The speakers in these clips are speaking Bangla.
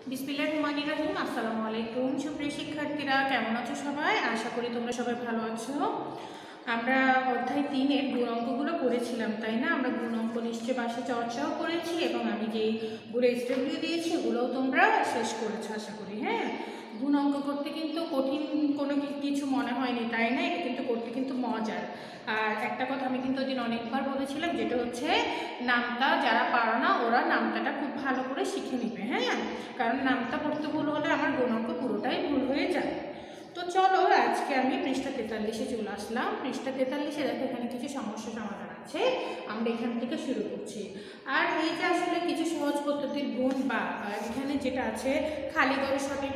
বিসমিল্লাহিররহমানিররহিম। আসসালামু আলাইকুম সুপ্রিয় শিক্ষার্থীরা, কেমন আছো সবাই? আশা করি তোমরা সবাই ভালো আছো। আমরা অধ্যায় 3-এর গুণ অঙ্কগুলো পড়েছিলাম, তাই না? আমরা গুণ অঙ্ক নিশ্চয় বাসায় চর্চাও করেছি এবং আমি যেগুলো স্টেপগুলো দিয়েছি ওগুলোও তোমরা শেষ করেছো আশা করি। হ্যাঁ, গুণ অঙ্ক করতে কিন্তু কঠিন কোনো কিছু মনে হয়নি, তাই না? এটা কিন্তু করতে কিন্তু মজার। আর একটা কথা আমি কিন্তু ওদিন অনেকবার বলেছিলাম, যেটা হচ্ছে নামতা যারা পারো না ওরা নামতাটা খুব ভালো করে শিখে নিবে। হ্যাঁ, কারণ নামতা পড়তে ভুল হলে আমার গুণ অঙ্ক পুরোটাই ভুল হয়ে যায়। তো চলো, আজকে আমি পৃষ্ঠা 43-এ চলে আসলাম। পৃষ্ঠা 43-এ দেখো এখানে কিছু সমস্যা সমাধান আছে, আমরা এখান থেকে শুরু করছি। আর এই যে আসলে কিছু সহজ পদ্ধতির গুণ বা এখানে যেটা আছে খালি করে সঠিক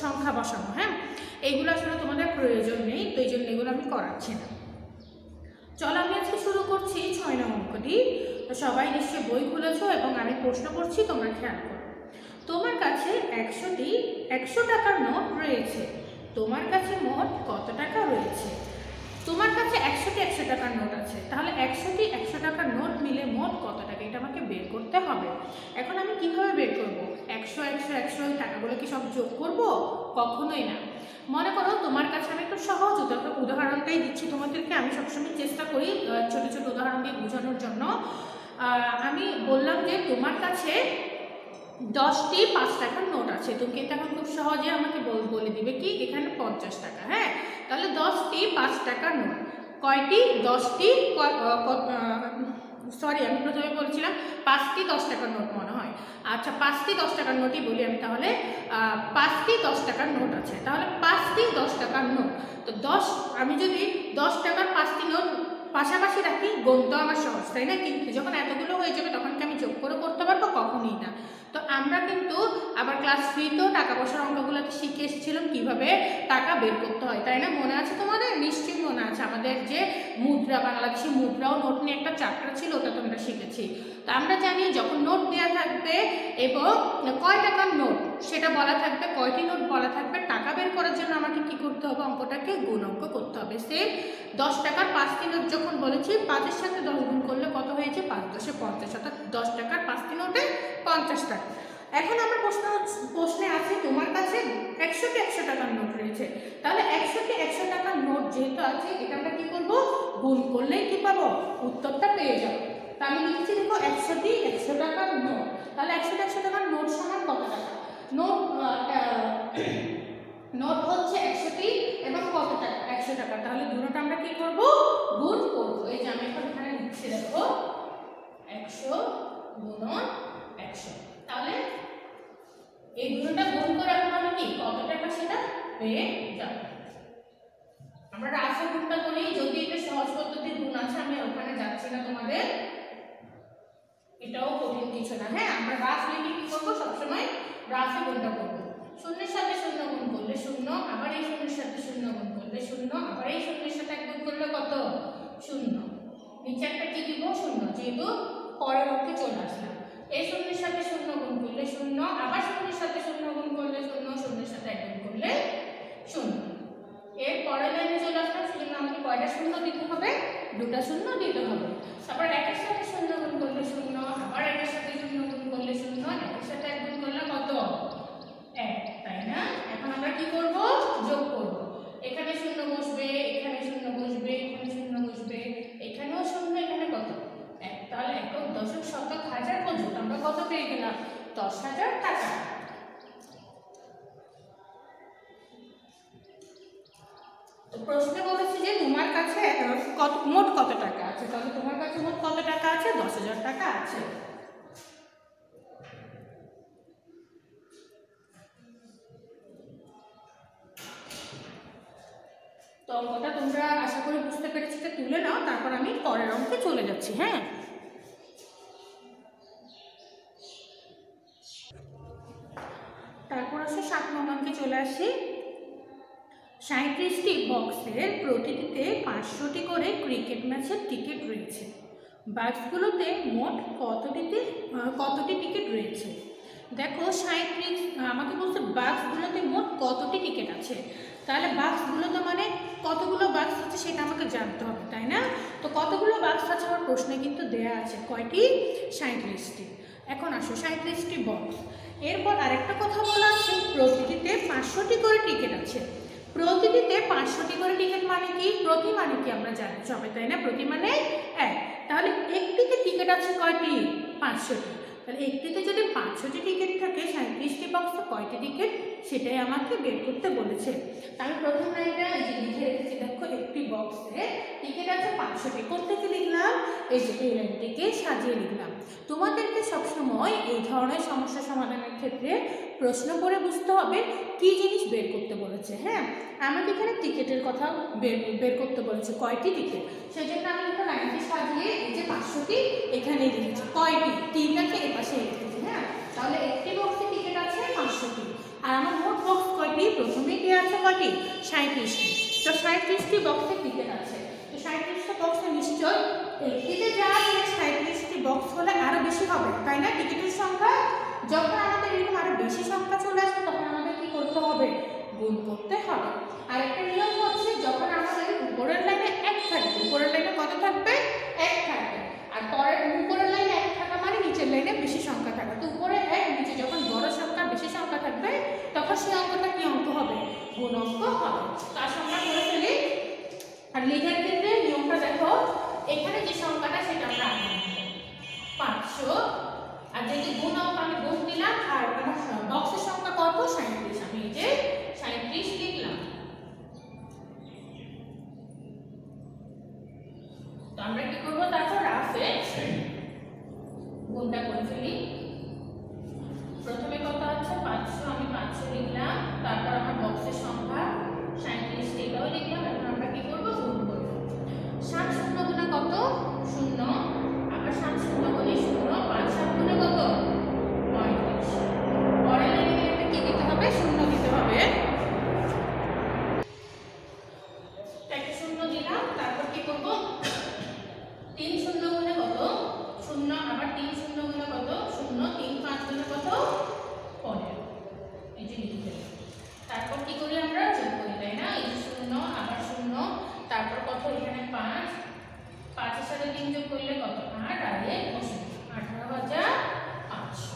সংখ্যা বসানো, হ্যাঁ, এইগুলো আসলে তোমাদের প্রয়োজন নেই, তো এই জন্য এগুলো আমি করাচ্ছি না। চলো আমি আজকে শুরু করছি 6 নং অঙ্কটি। তো সবাই নিশ্চয়ই বই খুলেছো এবং আমি প্রশ্ন করছি, তোমরা খেয়াল করো। তোমার কাছে 100 টাকার নোট রয়েছে, তোমার কাছে মোট কত টাকা রয়েছে? তোমার কাছে 100 টাকার নোট আছে, তাহলে 100 টাকার নোট মিলে মোট কত টাকা, এটা আমাকে বের করতে হবে। এখন আমি কিভাবে বের করব? 100 টাকাগুলো কি সব যোগ করব? কখনোই না। মনে করো তোমার কাছে আমি একটু সহজ উদাহরণটাই দিচ্ছি তোমাদেরকে। আমি সবসময় চেষ্টা করি ছোট ছোট উদাহরণ দিয়ে বোঝানোর জন্য। আমি বললাম যে তোমার কাছে 10টি 5 টাকার নোট আছে। তুমি কিন্তু এখন খুব সহজে আমাকে বলে দিবে কি এখানে 50 টাকা। হ্যাঁ, তাহলে 10টি 5 টাকার নোট কয়টি? 10টি। সরি, আমি প্রথমে বলছিলাম 5টি 10 টাকার নোট মনে হয়। আচ্ছা, 5টি 10 টাকার নোটই বলি আমি তাহলে। 5টি 10 টাকার নোট আছে, তাহলে 5টি 10 টাকার নোট। তো 10, আমি যদি 10 টাকার 5টি নোট পাশাপাশি রাখি, গুণটা আমার সহজ, তাই না? কিন্তু যখন এতগুলো হয়ে যাবে তখন কি আমি যোগ করে করতে পারবো? কখনই না। তো আমরা কিন্তু আবার ক্লাস 3তেও টাকা পয়সার অঙ্কগুলোতে শিখে এসেছিলাম কীভাবে টাকা বের করতে হয়, তাই না? মনে আছে তোমাদের? নিশ্চয়ই মনে আছে। আমাদের যে মুদ্রা, বাংলাদেশি মুদ্রা ও নোট নিয়ে একটা চ্যাপ্টার ছিল, ওটা তোমরা শিখেছি। তো আমরা জানি যখন নোট দেওয়া থাকবে এবং কয় টাকার নোট সেটা বলা থাকবে, কয়টি নোট বলা থাকবে, টাকা বের করার জন্য আমাকে কি করতে হবে? অঙ্কটাকে গুণ অঙ্ক করতে হবে। সে 10 টাকার 5টি নোট যখন বলেছি, 5-এর সাথে 10 গুণ করলে কত হয়েছে? 5×10 = 50, অর্থাৎ 10 টাকার 5টি নোটে 50 টাকা। এখন আমার প্রশ্নে আছে তোমার কাছে 100 টাকার নোট রয়েছে, তাহলে 100 টাকার নোট যেহেতু আছে, এটা আমরা কি করব? গুণ করলেই কি পাবো? উত্তরটা পেয়ে যাব। তা আমি লিখছি, দেখো 100 টাকার নোট, তাহলে 100 টাকার নোট সমান কত টাকা? নোট হচ্ছে 100টি এবং কত টাকা? 100 টাকা। তাহলে দুটোটা আমরা কি করব? গুণ করব। এই যে আমি এখন এখানে লিখছি, দেখো 100 গুণন 100। তাহলে এই দুটোটা গুণ করে এখন আমি কি কত টাকা সেটা পেয়ে যাব। আমরা রাশি গুণটা করি, যদি এটা সহজ পদ্ধতির গুণ আছে, আমি ওখানে যাচ্ছি না তোমাদের, এটাও কঠিন কিছু না। হ্যাঁ, আমরা রাশ লিখে কি করবো? সবসময় রাশি গুণটা করবো। শূন্যের সাথে শূন্য গুণ করলে 0, আবার এই শূন্যের সাথে 0 গুণ করলে 0, আবার এই শূন্যের সাথে 1 গুণ করলে কত? 0। নিচে একটা কি দিব? 0, যেহেতু পরের অঙ্কে চলে আসলাম। এই শূন্যের সাথে 0 গুণ করলে 0, আবার শূন্যের সাথে 0 গুণ করলে 0, শূন্যের সাথে 1 গুণ করলে 0। এর পরের লাইনে চলে আসলাম, সেজন্য আমাকে কয়টা শূন্য দিতে হবে? 2টা শূন্য দিতে হবে। তারপর 1-এর সাথে 0 গুণ করলে 0, আবার 1-এর সাথে 0 গুণ করলে 0, 1-এর সাথে 1 গুণ করলে কত? 1, তাই না? এখন আমরা কি করব? যোগ করব। এখানে 0 বসবে, এখানে 0 বসবে, এখানে 0 বসবে, এখানেও 0, এখানে কত? 1। তাহলে একক, দশক, শতক, হাজার পর্যন্ত আমরা কত পেয়ে গেলাম? 10,000 টাকা। তো প্রশ্নে বলেছে যে তোমার কাছে মোট কত টাকা আছে, তাহলে তোমার কাছে মোট কত টাকা আছে? 10,000 টাকা আছে। তো অঙ্কটা তোমরা আশা করি বুঝতে পেরেছি, তুলে নাও, তারপর আমি পরের অঙ্কে চলে যাচ্ছি। হ্যাঁ, তারপর আসে 7 নং অঙ্কে চলে আসি। 37টি বক্সের প্রতিটিতে 500টি করে ক্রিকেট ম্যাচের টিকিট রয়েছে। বাক্সগুলোতে মোট কতটি টিকিট রয়েছে? দেখো 37, আমাকে বলছে বাক্সগুলোতে মোট কতটি টিকিট আছে। তাহলে বাক্সগুলোতে মানে কতগুলো বাক্স আছে সেটা আমাকে জানতে হবে, তাই না? তো কতগুলো বাক্স আছে আমার প্রশ্নে কিন্তু দেয়া আছে, কয়টি? 37টি। এখন আসো 37টি বক্স। এরপর আরেকটা কথা বলা আছে, প্রতিটিতে 500টি করে টিকিট আছে। প্রতিটিতে 500টি করে টিকিট মানে কি? প্রতি মানে কি আমরা জানি সবাই, তাই না? প্রতি মানে এক। তাহলে একটিতে টিকিট আছে কয়টি? 500টি। তাহলে একটিতে যদি 500টি টিকিট থাকে, 37টি বক্সে কয়টি টিকিট সেটাই আমাকে বের করতে বলেছে। আমি প্রথম লাইনটা এই যে লিখে রেখেছি, দেখো একটি বক্সে টিকিট আছে 500টি। কোত্থেকে লিখলাম? এই যে এই লাইনটিকে সাজিয়ে লিখলাম। তোমাদেরকে সবসময় এই ধরনের সমস্যা সমাধানের ক্ষেত্রে প্রশ্ন করে বুঝতে হবে কি জিনিস বের করতে বলেছে। হ্যাঁ, আমাকে এখানে টিকিটের কথা বের করতে বলেছে, কয়টি টিকিট। সেই জন্য আমি একটা লাইনটি সাজিয়ে এই যে 500টি এখানে লিখেছি। কয়টি? 3টাকে এ পাশে লিখেছি। হ্যাঁ, তাহলে একটি বক্সে টিকিট আছে 500টি। আর আমার মোট বক্স কয়টি? প্রথমেই দেওয়া আছে কয়টি? 37টি। তো 37টি বক্সে টিকিট আছে। তো 37টা বক্সে নিশ্চয় একটিতে যা আছে 37টি বক্স হলে আরো বেশি হবে, তাই না? টিকিটের সংখ্যা যখন আমাদের এরকম আরো বেশি সংখ্যা চলে আসবে তখন আমাদের কি করতে হবে? গুণ করতে হবে। আর একটা নিয়ম হচ্ছে, যখন আমাদের উপরের লাইনে 1 থাকবে, উপরের লাইনে কত থাকবে? 1 থাকবে। আর পরের উপরের লাইনে 1 থাকা মানে নিচের লাইনে বেশি সংখ্যা থাকবে। তো উপরে 1, নিচে যখন বড় সংখ্যা বেশি সংখ্যা থাকবে তখন সেই অঙ্কটা কি অঙ্ক হবে? গুণ অঙ্ক হবে। তার সংখ্যা করে ফেলি। আর লেখার ক্ষেত্রে নিয়মটা দেখো, এখানে যে সংখ্যাটা সেটা আমরা আনবো 500, আর যেহেতু গুণ অঙ্ক আমি গুণ দিলাম, আর আমার বক্সের সংখ্যা কত? 37। আমি এই যে 37 লিখলাম। তো আমরা কি করবো? তারপর রাফে গুণটা করে ফেলি। প্রথমে কত আছে? 500, আমি 500 লিখলাম। তারপর আমার বক্সের সংখ্যা 37, এটাও লিখলাম। এখন আমরা কি করব? গুণ করব। 7 শূন্য গুণে কত? 0। আবার 7 শূন্য গুণে 0। 5 7 গুণে কত? 35। পরের লাইনে গেলে কি দিতে হবে? 0 দিতে হবে। একটা 0 দিলাম। তারপর কি করব? 3 শূন্য গুণে কত? 0। আবার 3 শূন্য গুণে কত? 0। 3 5 গুণে কত? 15। এই যে লিখে। তারপর কি করি? আমরা যোগ করি, তাই না? এই যে 0, আবার 0, তারপর কত? এখানে 5। 5 এর সাথে 3 যোগ করলে কত? 8। আর এ 18,500।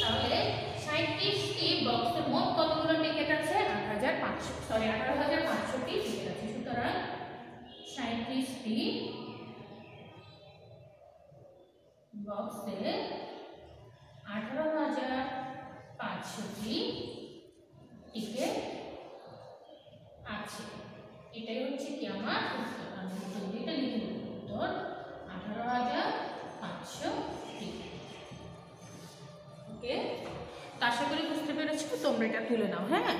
তাহলে 37টি বক্সে মোট কতগুলো টিকিট আছে? 18,500টি টিকিট আছে। সুতরাং 37টি বক্সে 18,500টি টিকিট আছে। এটাই হচ্ছে কি আমার উত্তর। আমি যদি এটা লিখে দেব, উত্তর 18,500 টিকিট। ওকে, তো আশা করি বুঝতে পেরেছো। তোমরা এটা তুলে নাও। হ্যাঁ,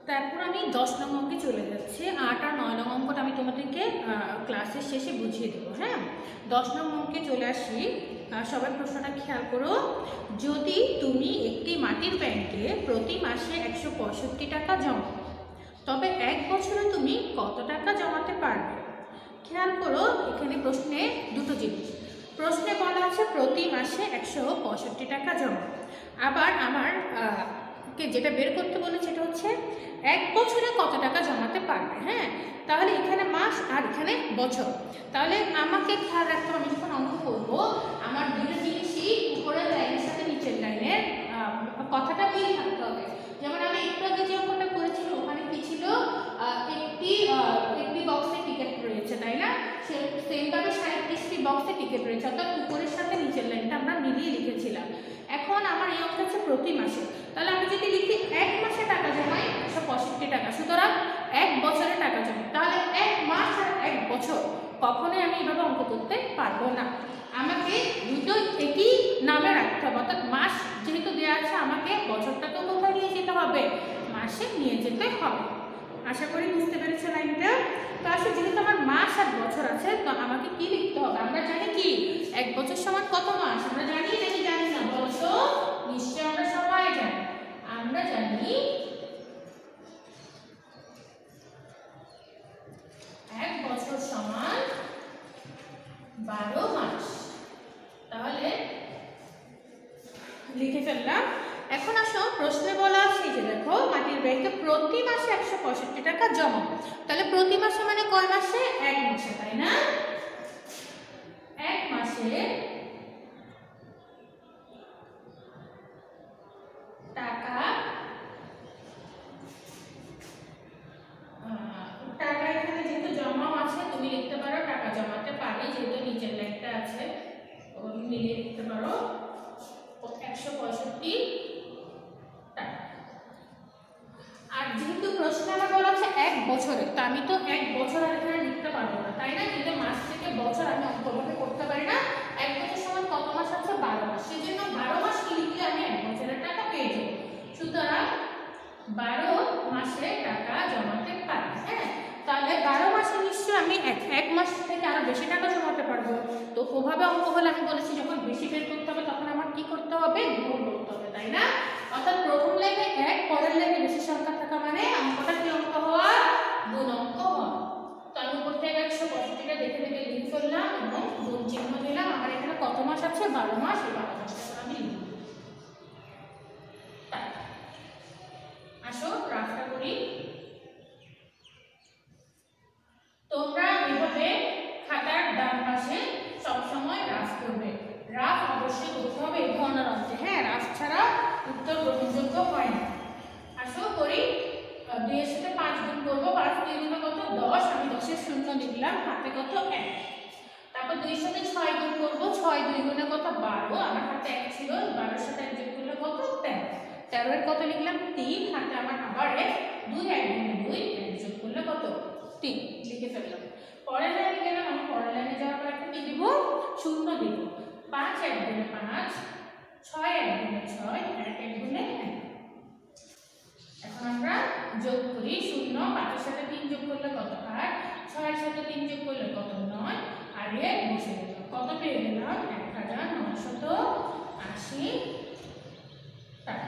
তারপর আমি 10 নং অঙ্কে চলে যাচ্ছি। 8 আর 9 নং অঙ্কটা আমি তোমাদেরকে ক্লাসের শেষে বুঝিয়ে দেবো। হ্যাঁ, 10 নং অঙ্কে চলে আসি। সবাই প্রশ্নটা খেয়াল করো। যদি তুমি একটি মাটির ব্যাংকে প্রতি মাসে 165 টাকা জমা, তবে 1 বছরে তুমি কত টাকা জমাতে পারবে? খেয়াল করো, এখানে প্রশ্নে দুটো জিনিস। প্রশ্নে বলা আছে প্রতি মাসে 165 টাকা জমা। আবার আমার যেটা বের করতে বলেছে সেটা হচ্ছে 1 বছরে কত টাকা জমাতে পারবে। হ্যাঁ, তাহলে এখানে মাস আর এখানে বছর। তাহলে আমাকে খেয়াল রাখতে হবে, আমি যখন অঙ্ক করবো আমার দুটো জিনিসই উপরের লাইনের সাথে নিচের লাইনের কথাটা মিল থাকতে হবে। যেমন আমি একটু আগে যে অঙ্কটা করেছিল ওখানে কি ছিল? একটি বক্সে টিকিট রয়েছে, তাই না? সেমভাবে 37টি বক্সে টিকিট রয়েছে, অর্থাৎ উপরের সাথে নিচের লাইনটা আমরা মিলিয়ে লিখেছিলাম। এখন আমার এই অঙ্ক হচ্ছে প্রতি মাসে। তাহলে আমি যদি লিখি 1 মাসে টাকা জমাই 165 টাকা, সুতরাং 1 বছরে টাকা জমাই, তাহলে 1 মাস আর 1 বছর কখনোই আমি এভাবে অঙ্ক করতে পারবো না। আমাকে দুটো একই নামে রাখতে হবে, অর্থাৎ মাস যেহেতু দেওয়া আছে আমাকে বছরটাকেও কোথায় নিয়ে যেতে হবে? মাসে নিয়ে যেতে হবে। আশা করি বুঝতে পেরেছো লাইনটা। তো আসলে যেহেতু আমার মাস আর বছর আছে, তো আমাকে কি লিখতে হবে? আমরা জানি কি 1 বছর সমান কত মাস? আমরা জানি নাকি জানি না? বলো তো, নিশ্চয় আমরা সবাই জানি। আমরা জানি 1 বছর সমান প্রতি মাসে 165 টাকা জমা। তাহলে প্রতি মাসে মানে কয় মাসে? এক মাসে, তাই না? এক মাসে টাকা এখানে যেহেতু জমাও আছে তুমি লিখতে পারো টাকা জমাতে পারি, যেহেতু নিচের লাইনটা আছে মিলিয়ে লিখতে পারো 165 টাকা। আর যেহেতু প্রশ্ন আমার বলা আছে এক বছরে, তো আমি তো এক বছর আর এখানে লিখতে পারবো না, তাই না? কিন্তু মাস থেকে বছর আমি অঙ্কভাবে করতে পারি না। এক বছর সমান কত মাস আছে? 12 মাস। সেই জন্য 12 মাস লিখলে আমি এক বছরের টাকা পেয়ে যাবো। সুতরাং 12 মাসে টাকা জমাতে পারি। হ্যাঁ, তাহলে 12 মাসে নিশ্চয়ই আমি এক মাস থেকে আরো বেশি টাকা জমাতে পারবো। তো ওভাবে অঙ্ক হলে আমি বলেছি যখন বেশি বের করতে হবে তখন আমার কি করতে হবে? গুণ করতে হবে, তাই না? অর্থাৎ প্রথম লাইনে এক, পরের লাইনে বেশি সংখ্যা থাকা মানে অঙ্কটা কি অঙ্ক হওয়া? গুণ অঙ্ক হওয়া। তো আমি উপর থেকে 165টা দেখে দেখে লিখে ফেললাম এবং গুণ চিহ্ন দিলাম। আমার এখানে কত মাস আছে? 12 মাস। এই 12 মাসটা আমি লিখব। আসো রাফটা করি। তোমরা এভাবে খাতার ডান পাশে সবসময় রাফ করবে। রাফ অবশ্যই করতে হবে এই ধরনের অঙ্কে। হ্যাঁ, রাফ ছাড়া উত্তর গ্রহণযোগ্য হয় না। আসো করি। 2 এর সাথে 5 গুণ করবো। 5 2 গুণে কত? 10। আমি 10 এর শূন্য লিখলাম, হাতে কত? 1। তারপর 2 এর সাথে 6 গুণ করবো। 6 2 গুণে কত? 12। আমার হাতে 1 ছিল, 12 এর সাথে 1 যোগ করলে কত? 13। 13 এর কত লিখলাম? 3। হাতে আমার আবার 1। 2 1 গুণে 2, 1 যোগ করলে কত? 3। লিখে ফেললাম। পরের লাইনে গেলাম। আমি পরের লাইনে যাওয়ার পর একটা কি দিব? শূন্য দিব। 5 1 গুণে 5, 6 1 গুণে 6, 1 1 গুণে 1। এখন আমরা যোগ করি। শূন্য 5 এর সাথে 3 যোগ করলে কত? 8। 6 এর সাথে 3 যোগ করলে কত? 9। আর 1 বসে গেল। কত পেয়ে গেলাম? 1980 টাকা।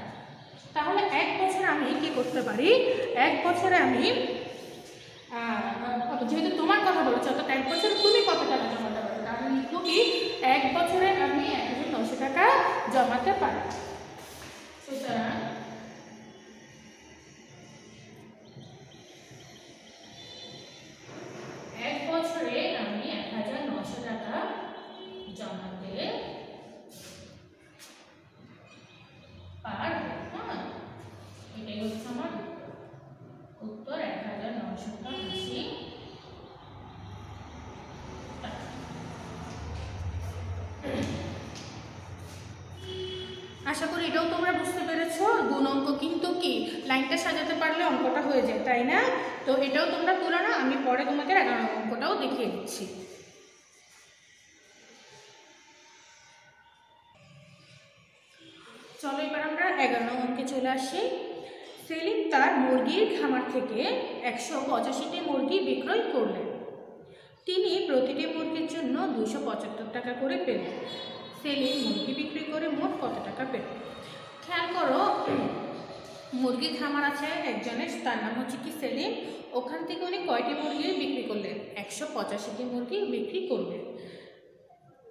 তাহলে এক বছরে আমি কি করতে পারি? এক বছরে আমি যেহেতু তোমার কথা বলেছো, অর্থাৎ এক বছরে তুমি কত টাকা জমাতে পারো? তাহলে লিখবো কি? এক বছরে আমি 1900 টাকা জমাতে পারি। সুতরাং এক বছরে আমি 1900 টাকা জমাতে পারবো। হ্যাঁ, এটাই হচ্ছে আমার উত্তর। 1980 টাকা। আশা করি এটাও তোমরা বুঝতে পেরেছো। গুণ অঙ্ক কিন্তু কি লাইনটা সাজাতে পারলে অঙ্কটা হয়ে যায়, তাই না? তো এটাও তোমরা তুলো না। আমি পরে তোমাদের 11 নম্বর অঙ্কটাও দেখিয়ে দিচ্ছি। চলো এবার আমরা 11 নম্বর অঙ্কে চলে আসি। সেলিম তার মুরগির খামার থেকে 185টি মুরগি বিক্রয় করলেন। তিনি প্রতিটি মুরগির জন্য 275 টাকা করে পেলেন। সেলিম মুরগি বিক্রি করে মোট কত টাকা পেলেন? খেয়াল করো, মুরগির খামার আছে একজনের, তার নাম হচ্ছে কি সেলিম। ওখান থেকে উনি কয়টি মুরগি বিক্রি করলেন? 185টি মুরগি বিক্রি করলেন।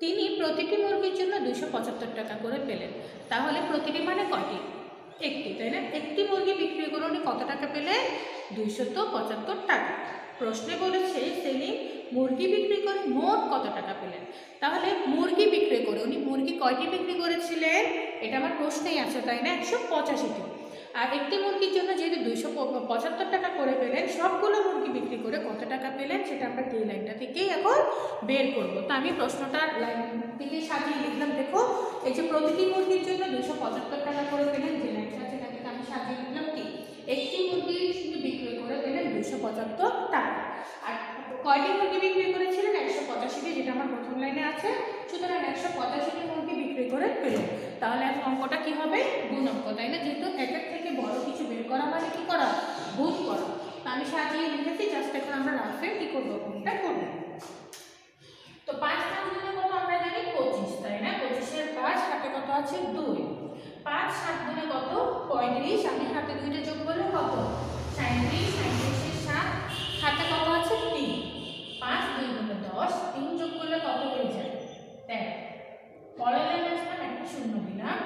তিনি প্রতিটি মুরগির জন্য 275 টাকা করে পেলেন। তাহলে প্রতিটি মানে কয়টি? একটি, তাই না? একটি মুরগি বিক্রি করে উনি কত টাকা পেলেন? 275 টাকা। প্রশ্নে বলেছে সেলিম মুরগি বিক্রি করে মোট কত টাকা পেলেন। তাহলে মুরগি বিক্রি করে উনি মুরগি কয়টি বিক্রি করেছিলেন? এটা আমার প্রশ্নেই আছে, তাই না? 185টি। আর একটি মুরগির জন্য যেহেতু 275 টাকা করে পেলেন, সবগুলো মুরগি বিক্রি করে কত টাকা পেলেন সেটা আমরা এই লাইনটা থেকেই এখন বের করবো। তো আমি প্রশ্নটার লাইন থেকে সাজিয়ে লিখলাম। দেখো, এই যে প্রতিটি মুরগির জন্য 275 টাকা করে পেলেন, যে লাইনটা আছে সেটাকে আমি সাজিয়ে লিখলাম কি একটি মুরগি বিক্রি করে পেলেন 275 টাকা। আর কয়টি মুরগি বিক্রি করেছিলেন? 185টি, যেটা আমার প্রথম লাইনে আছে। সুতরাং 185টি মুরগি বিক্রি করে পেলেন। তাহলে এখন অঙ্কটা কি হবে? গুণ অঙ্ক, তাই না? যেহেতু একের থেকে বড় কিছু বের করা মানে কি করা? গুণ করা। তো আমি সাজিয়ে লিখেছি, জাস্ট এখন আমরা রাফে কি করবো? গুণটা করবো। তো 5 5 গুণে কত আমরা জানি? 25, তাই না? 25 এর 5 হাতে কত আছে? 2। 5 7 গুণে কত? 35। আমি হাতে 2টা যোগ করলে কত? 37। 37 এর 7 হাতে কত আছে? 3। 5 2 গুণে 10, 3 যোগ করলে কত হয়ে যায়? 13। পরের লাইনে আসলাম, একটা শূন্য দিলাম।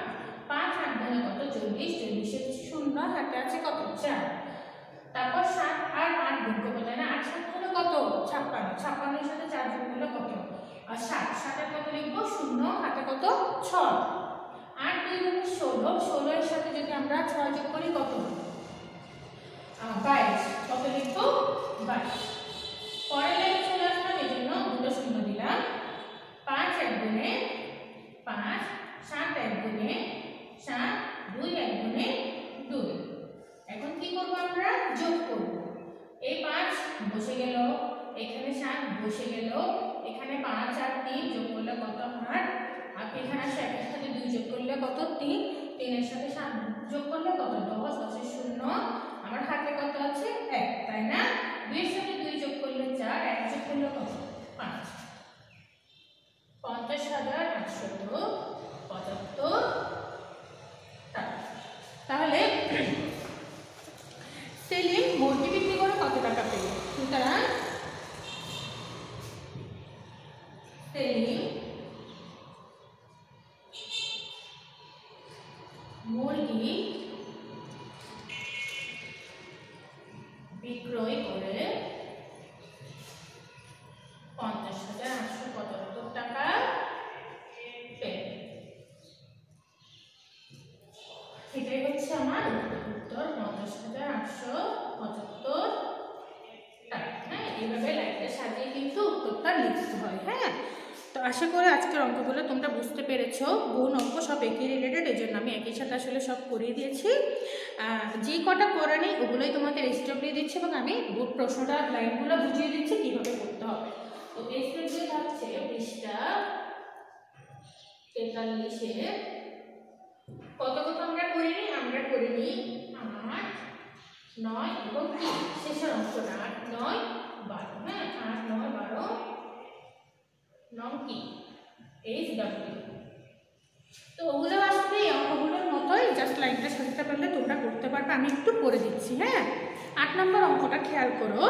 5 8 গুণে কত? 40। 40 এর 0 হাতে আছে কত? 4। 16 এর সাথে যদি আমরা 6 যোগ করি কত? 22। কত লিখবো? 22। পরের লাইনে চলে আসলাম, এই জন্য দুটো শূন্য দিলাম। 5 1 গুণে 5, 7 1 গুণে 7, 2 1 গুণে 2। এখন কি করব? আমরা যোগ করব। এই 5 বসে গেল, এখানে 7 বসে গেল, এখানে 5 আর 3 যোগ করলে কত? 8। আর এখানে 7 এর সাথে 2 যোগ করলে কত? 3। 3 এর সাথে 7 যোগ করলে কত? 10। 10 এর 0। আমার হাতে কত আছে? 1, তাই না? 2 এর সাথে 2 যোগ করলে 4, 1 যোগ করলে কত? 5। 50,875 টাকা। তাহলে সেলিম মুরগি বিক্রি করে কত টাকা পেল? সুতরাং সেলিম মুরগি বিক্রয় করে 50,875 টাকা পেল। এটাই হচ্ছে আমার উত্তর, 50,875 টাকা। হ্যাঁ, এইভাবে লাইনটা সাজিয়ে কিন্তু উত্তরটা লিখতে হয়। হ্যাঁ, তো আশা করি আজকের অঙ্কগুলো তোমরা বুঝতে পেরেছো। গুণ অঙ্ক সব একই রিলেটেড, এই জন্য আমি একই সাথে আসলে সব করিয়ে দিয়েছি। যে কটা করে নেই ওগুলোই তোমাদের স্টেপ দিয়ে দিচ্ছি, এবং আমি প্রশ্নটা লাইনগুলো বুঝিয়ে দিচ্ছি কীভাবে করতে হবে। তো এই স্টেপ দিয়ে থাকছে পৃষ্ঠা 43-এ। কত কত আমরা করিনি? আমরা করিনি 8, 9 এবং 3। শেষের অঙ্কটা 8, 9, 12। হ্যাঁ, 8, 9, 12 নং কি? HW। তো ওগুলো আসলে এই অঙ্কগুলোর মতোই, জাস্ট লাইনটা সাজাতে পারলে তোমরা করতে পারবে। আমি একটু করে দিচ্ছি। হ্যাঁ, 8 নম্বর অঙ্কটা খেয়াল করো।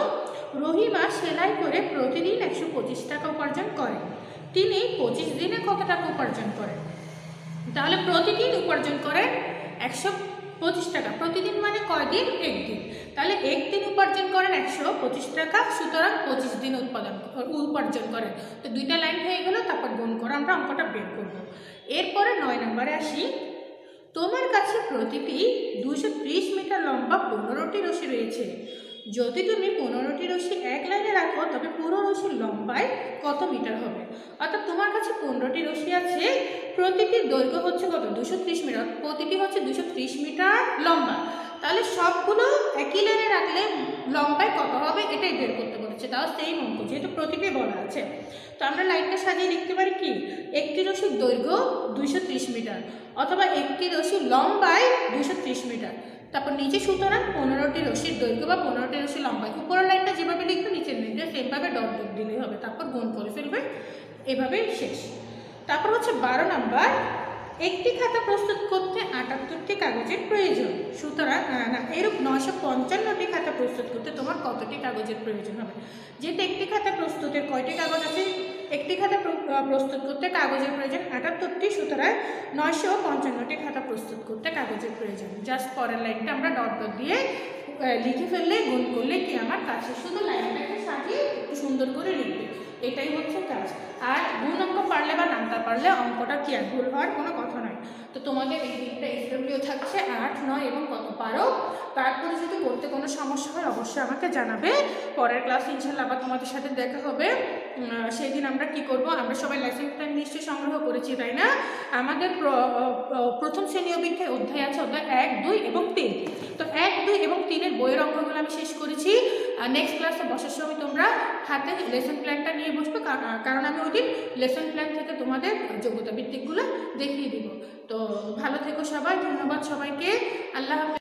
রহিমা সেলাই করে প্রতিদিন 125 টাকা উপার্জন করেন। তিনি 25 দিনে কত টাকা উপার্জন করেন? তাহলে প্রতিদিন উপার্জন করেন 125 টাকা। প্রতিদিন মানে কয়দিন? একদিন। তাহলে একদিন উপার্জন করেন 125 টাকা, সুতরাং 25 দিন উপার্জন করেন। তো দুইটা লাইন হয়ে গেল, তারপর গুণ করে আমরা অঙ্কটা বের করব। এরপরে 9 নম্বরে আসি। তোমার কাছে প্রতিটি 230 মিটার লম্বা 15টি রশি রয়েছে। যদি তুমি 15টি রশি এক লাইনে রাখো তবে পুরো রশির লম্বায় কত মিটার হবে? অর্থাৎ তোমার কাছে 15টি রশি আছে, প্রতিটির দৈর্ঘ্য হচ্ছে কত? 230 মিটার। প্রতিটি হচ্ছে 230 মিটার লম্বা। তাহলে সবগুলো একই লাইনে রাখলে লম্বায় কত হবে এটাই বের করতে বলেছে। তাও সেই অঙ্ক, যেহেতু প্রতিটি বলা আছে। তো আমরা লাইনটা সাজিয়ে লিখতে পারি কি? একটি রশির দৈর্ঘ্য 230 মিটার, অথবা একটি রশি লম্বায় 230 মিটার। তারপর নিচে সুতরাং 15টি রশির দৈর্ঘ্য বা 15টি রশি লম্বায়। উপরের লাইনটা যেভাবে লিখবে নিচের লাইনটা সেমভাবে ডট ডট দিলেই হবে, তারপর গুণ করে ফেলবে। এভাবেই শেষ। তারপর হচ্ছে 12 নাম্বার। একটি খাতা প্রস্তুত করতে 78টি কাগজের প্রয়োজন। সুতরাং এরূপ 955টি খাতা প্রস্তুত করতে তোমার কতটি কাগজের প্রয়োজন হবে? যেহেতু একটি খাতা প্রস্তুতের কয়টি কাগজ আছে? একটি খাতা প্রস্তুত করতে কাগজের প্রয়োজন 78টি, সুতরাং 955টি খাতা প্রস্তুত করতে কাগজের প্রয়োজন। জাস্ট পরের লাইনটা আমরা ডট ডট দিয়ে লিখে ফেললে, গুণ করলে কি আমার কাছে, শুধু লাইনটাকে সাজিয়ে একটু সুন্দর করে লিখবে, এটাই হচ্ছে কাজ। আর গুণ অঙ্ক পারলে বা নামতা পারলে অঙ্কটা কি আর ভুল হওয়ার কোনো কথা নয়। তো তোমাদের এই দিকটা SW থাকছে 8, 9 এবং কত পারো। তারপরে যদি করতে কোনো সমস্যা হয় অবশ্যই আমাকে জানাবে। পরের ক্লাস ইনশাল্লাহ আবার তোমাদের সাথে দেখা হবে। সেই দিন আমরা কি করব? আমরা সবাই লেসন প্ল্যান নিশ্চয়ই সংগ্রহ করেছি, তাই না? আমাদের প্রথম শ্রেণী অভিজ্ঞায় অধ্যায় আছে, অধ্যায় 1, 2 এবং 3। তো 1, 2 এবং 3-এর বইয়ের অঙ্কগুলো আমি শেষ করেছি। নেক্সট ক্লাসে বসার সময় তোমরা হাতে লেসন প্ল্যানটা নিয়ে বসবে, কারণ আমি ওই দিন লেসন প্ল্যান থেকে তোমাদের যোগ্যতা ভিত্তিকগুলো দেখিয়ে দিব। তো ভালো থেকো সবাই, ধন্যবাদ সবাইকে, আল্লাহ হাফেজ।